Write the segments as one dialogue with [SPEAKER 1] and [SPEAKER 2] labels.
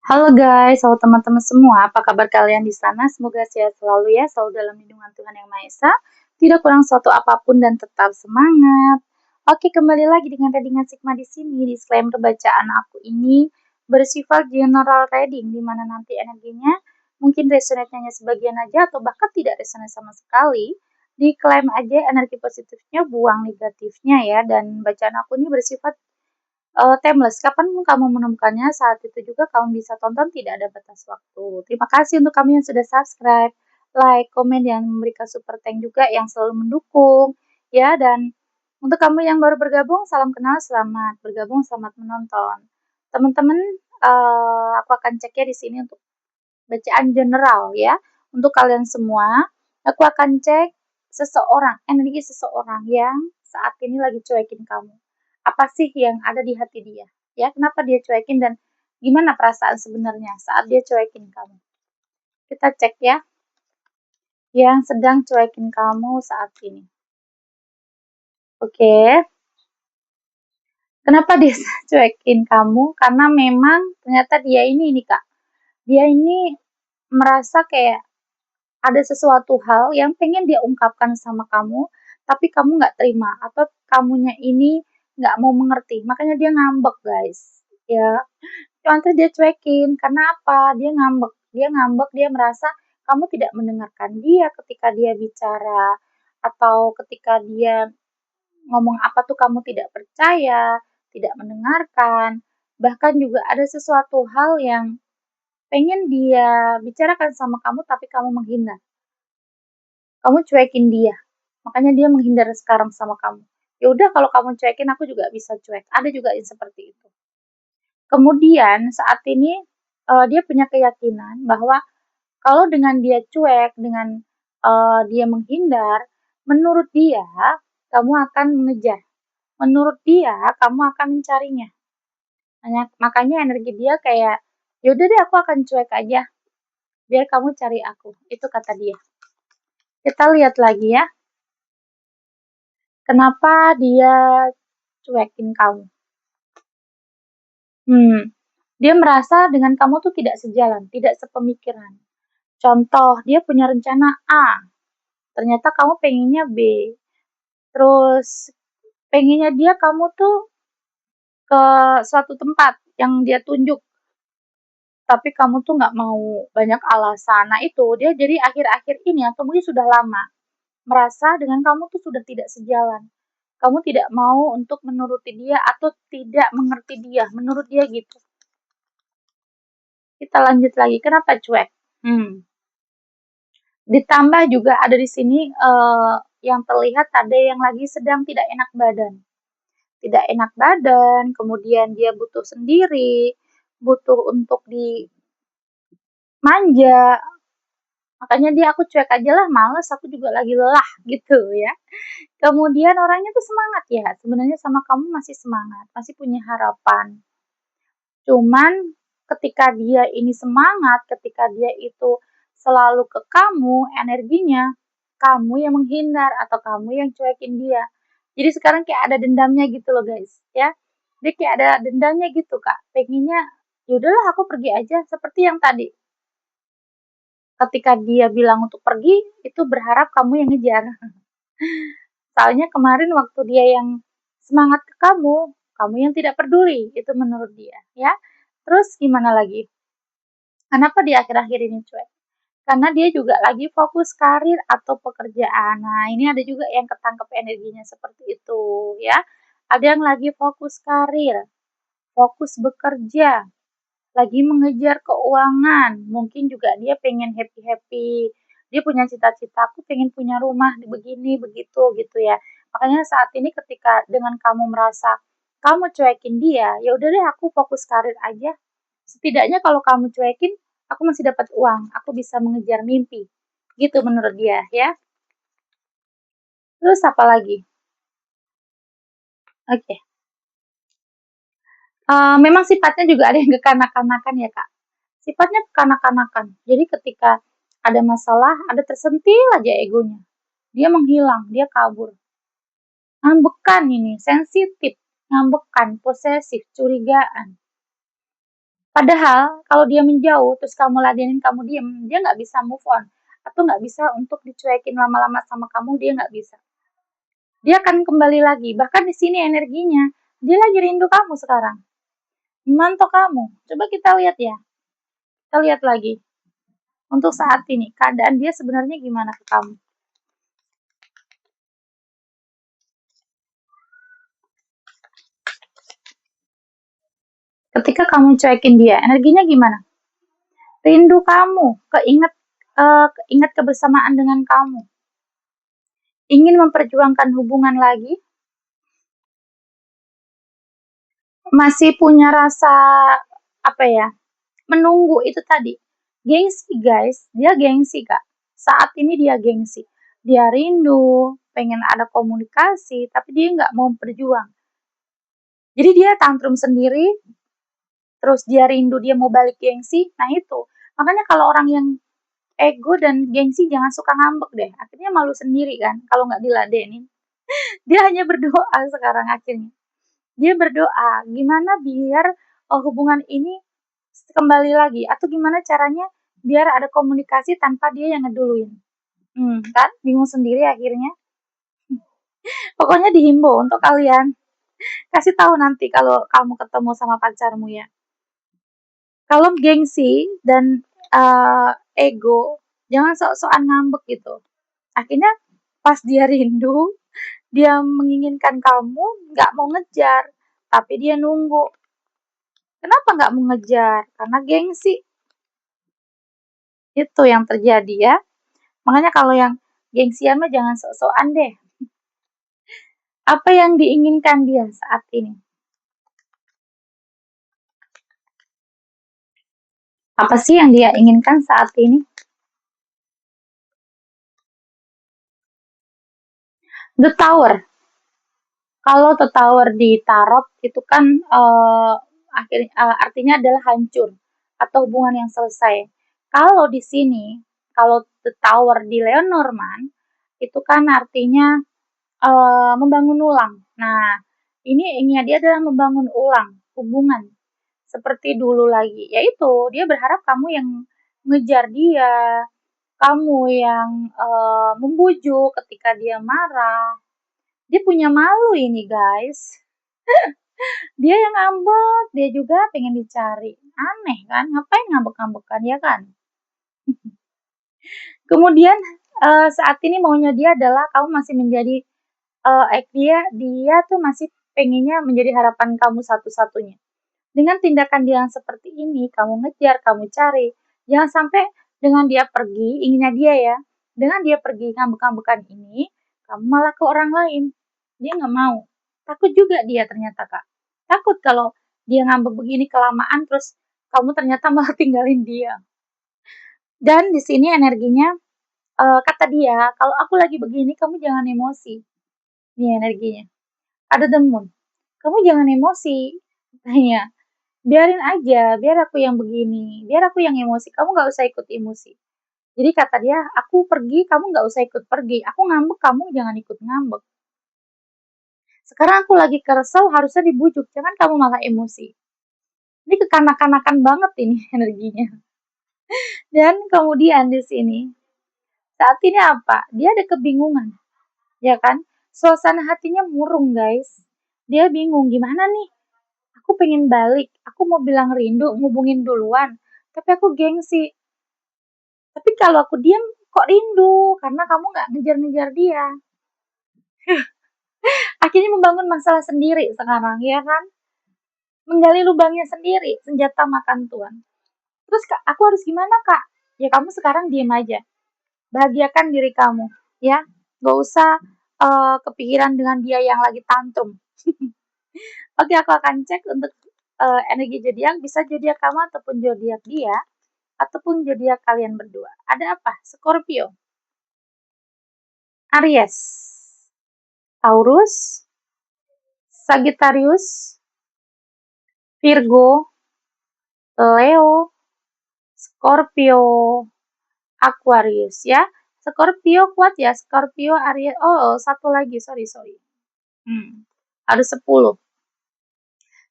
[SPEAKER 1] Halo guys, halo teman-teman semua, apa kabar kalian di sana? Semoga sehat selalu ya, selalu dalam lindungan Tuhan Yang Maha Esa, tidak kurang suatu apapun dan tetap semangat. Oke, kembali lagi dengan readingan Sigma di sini. Disclaimer bacaan aku ini bersifat general reading, di mana nanti energinya mungkin resonate-nya sebagian aja atau bahkan tidak resonate sama sekali. Diklaim aja energi positifnya, buang negatifnya ya, dan bacaan aku ini bersifat timeless, kapanpun kamu menemukannya, saat itu juga kamu bisa tonton, tidak ada batas waktu. Terima kasih untuk kamu yang sudah subscribe, like, komen, dan memberikan super thank juga yang selalu mendukung, ya. Dan untuk kamu yang baru bergabung, salam kenal, selamat bergabung, selamat menonton. Teman-teman, aku akan cek ya di sini untuk bacaan general ya. Untuk kalian semua, aku akan cek seseorang, energi seseorang yang saat ini lagi cuekin kamu. Apa sih yang ada di hati dia? Ya, kenapa dia cuekin dan gimana perasaan sebenarnya saat dia cuekin kamu? Kita cek ya, yang sedang cuekin kamu saat ini. Oke. Kenapa dia cuekin kamu? Karena memang ternyata dia ini Kak. Dia ini merasa kayak ada sesuatu hal yang pengen dia ungkapkan sama kamu, tapi kamu nggak terima atau kamunya ini nggak mau mengerti, makanya dia ngambek guys, ya. Nanti dia cuekin, karena apa? Dia ngambek, dia merasa kamu tidak mendengarkan dia ketika dia bicara, atau ketika dia ngomong apa tuh kamu tidak percaya, tidak mendengarkan, bahkan juga ada sesuatu hal yang pengen dia bicarakan sama kamu tapi kamu menghindar. Kamu cuekin dia, makanya dia menghindar sekarang sama kamu. Ya udah kalau kamu cuekin aku juga bisa cuek, ada juga yang seperti itu. Kemudian saat ini, dia punya keyakinan bahwa kalau dengan dia cuek, dengan, dia menghindar, menurut dia kamu akan mengejar, menurut dia kamu akan mencarinya. Makanya energi dia kayak, "Ya udah deh aku akan cuek aja, biar kamu cari aku," itu kata dia. Kita lihat lagi ya. Kenapa dia cuekin kamu? Dia merasa dengan kamu tuh tidak sejalan, tidak sepemikiran. Contoh, dia punya rencana A, ternyata kamu pengennya B. Terus pengennya dia kamu tuh ke suatu tempat yang dia tunjuk, tapi kamu tuh nggak mau, banyak alasan. Nah itu, dia jadi akhir-akhir ini atau mungkin sudah lama, merasa dengan kamu tuh sudah tidak sejalan. Kamu tidak mau untuk menuruti dia atau tidak mengerti dia, menurut dia gitu. Kita lanjut lagi, kenapa cuek? Ditambah juga ada di sini yang terlihat ada yang lagi sedang tidak enak badan. Tidak enak badan, kemudian dia butuh sendiri, butuh untuk dimanja. Makanya dia aku cuek aja lah, males, aku juga lagi lelah gitu ya. Kemudian orangnya tuh semangat ya, sebenarnya sama kamu masih semangat, masih punya harapan. Cuman ketika dia ini semangat, ketika dia itu selalu ke kamu energinya, kamu yang menghindar atau kamu yang cuekin dia. Jadi sekarang kayak ada dendamnya gitu loh guys, ya. Dia kayak ada dendamnya gitu Kak, pengennya, ya udahlah aku pergi aja, seperti yang tadi. Ketika dia bilang untuk pergi, itu berharap kamu yang ngejar. Soalnya kemarin waktu dia yang semangat ke kamu yang tidak peduli, itu menurut dia, ya. Terus gimana lagi? Kenapa di akhir-akhir ini cuek? Karena dia juga lagi fokus karir atau pekerjaan. Nah, ini ada juga yang ketangkep energinya seperti itu, ya. Ada yang lagi fokus karir, fokus bekerja, lagi mengejar keuangan, mungkin juga dia pengen happy-happy, dia punya cita-cita, "Aku pengen punya rumah di begini, begitu," gitu ya. Makanya saat ini ketika dengan kamu merasa kamu cuekin dia, ya udah deh aku fokus karir aja. Setidaknya kalau kamu cuekin, aku masih dapat uang, aku bisa mengejar mimpi. Gitu menurut dia ya. Terus apa lagi? Oke. Memang sifatnya juga ada yang kekanak-kanakan ya, Kak. Sifatnya kekanak-kanakan. Jadi ketika ada masalah, ada tersentil aja egonya. Dia menghilang, dia kabur. Ngambekan ini, sensitif, ngambekan, posesif, curigaan. Padahal kalau dia menjauh, terus kamu ladenin, kamu diem, dia nggak bisa move on. Atau nggak bisa untuk dicuekin lama-lama sama kamu, dia nggak bisa. Dia akan kembali lagi. Bahkan di sini energinya, dia lagi rindu kamu sekarang. Memantau kamu. Coba kita lihat ya. Kita lihat lagi. Untuk saat ini, keadaan dia sebenarnya gimana ke kamu? Ketika kamu cuekin dia, energinya gimana? Rindu kamu, keinget kebersamaan dengan kamu. Ingin memperjuangkan hubungan lagi, masih punya rasa apa ya? Menunggu itu tadi. Gengsi, guys. Dia gengsi, Kak. Saat ini dia gengsi. Dia rindu, pengen ada komunikasi, tapi dia nggak mau berjuang. Jadi dia tantrum sendiri, terus dia rindu, dia mau balik gengsi. Nah itu. Makanya kalau orang yang ego dan gengsi jangan suka ngambek deh. Akhirnya malu sendiri kan kalau nggak diladenin. Dia hanya berdoa sekarang akhirnya. Dia berdoa, gimana biar hubungan ini kembali lagi atau gimana caranya biar ada komunikasi tanpa dia yang ngeduluin. Kan bingung sendiri akhirnya. Pokoknya dihimbau untuk kalian kasih tahu nanti kalau kamu ketemu sama pacarmu ya. Kalau gengsi dan ego, jangan sok-sokan ngambek gitu. Akhirnya pas dia rindu, dia menginginkan kamu, nggak mau ngejar, tapi dia nunggu. Kenapa nggak mau ngejar? Karena gengsi. Itu yang terjadi ya. Makanya kalau yang gengsian mah jangan sok-sokan deh. Apa yang diinginkan dia saat ini? Apa sih yang dia inginkan saat ini? The Tower. Kalau The Tower di tarot itu kan artinya adalah hancur atau hubungan yang selesai. Kalau di sini, kalau The Tower di Lenormand itu kan artinya membangun ulang. Nah, ini dia adalah membangun ulang hubungan seperti dulu lagi. Yaitu dia berharap kamu yang ngejar dia, kamu yang membujuk ketika dia marah. Dia punya malu ini, guys. Dia yang ngambek, dia juga pengen dicari. Aneh kan? Ngapain ngambek-ngambekan ya kan? Kemudian saat ini maunya dia adalah kamu masih menjadi dia tuh masih pengennya menjadi harapan kamu satu-satunya. Dengan tindakan dia yang seperti ini, kamu ngejar, kamu cari. Jangan sampai dengan dia pergi, inginnya dia ya, dengan dia pergi ngambek-ngambekan ini, kamu malah ke orang lain. Dia nggak mau. Takut juga dia ternyata, Kak. Takut kalau dia ngambek begini kelamaan, terus kamu ternyata malah tinggalin dia. Dan di sini energinya, kata dia, kalau aku lagi begini, kamu jangan emosi. Ini energinya. Ada the moon. Kamu jangan emosi. Katanya, biarin aja, biar aku yang begini, biar aku yang emosi, kamu nggak usah ikut emosi. Jadi kata dia, aku pergi, kamu nggak usah ikut pergi. Aku ngambek, kamu jangan ikut ngambek. Sekarang aku lagi kesel, harusnya dibujuk, jangan kamu malah emosi. Ini kekanak-kanakan banget ini energinya. Dan kemudian di sini, saat ini apa? Dia ada kebingungan, ya kan? Suasana hatinya murung, guys. Dia bingung, gimana nih? Aku pengen balik, aku mau bilang rindu, ngubungin duluan, tapi aku gengsi. Tapi kalau aku diam, kok rindu, karena kamu nggak ngejar-ngejar dia. Akhirnya membangun masalah sendiri sekarang, ya kan? Menggali lubangnya sendiri, senjata makan tuan. Terus Kak, aku harus gimana Kak? Ya kamu sekarang diam aja. Bahagiakan diri kamu, ya. Gak usah kepikiran dengan dia yang lagi tantrum. Oke, aku akan cek untuk energi zodiak, bisa zodiak kamu ataupun zodiak dia, ataupun zodiak kalian berdua. Ada apa? Scorpio, Aries, Taurus, Sagittarius, Virgo, Leo, Scorpio, Aquarius ya. Scorpio kuat ya, Scorpio, Aries. Oh, satu lagi, sorry. Ada 10.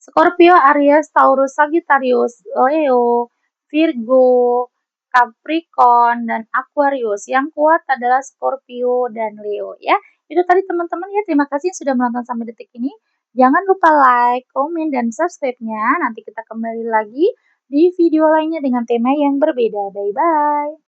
[SPEAKER 1] Scorpio, Aries, Taurus, Sagittarius, Leo, Virgo, Capricorn, dan Aquarius. Yang kuat adalah Scorpio dan Leo ya. Itu tadi teman-teman ya. Terima kasih sudah menonton sampai detik ini. Jangan lupa like, komen, dan subscribe-nya. Nanti kita kembali lagi di video lainnya dengan tema yang berbeda. Bye-bye.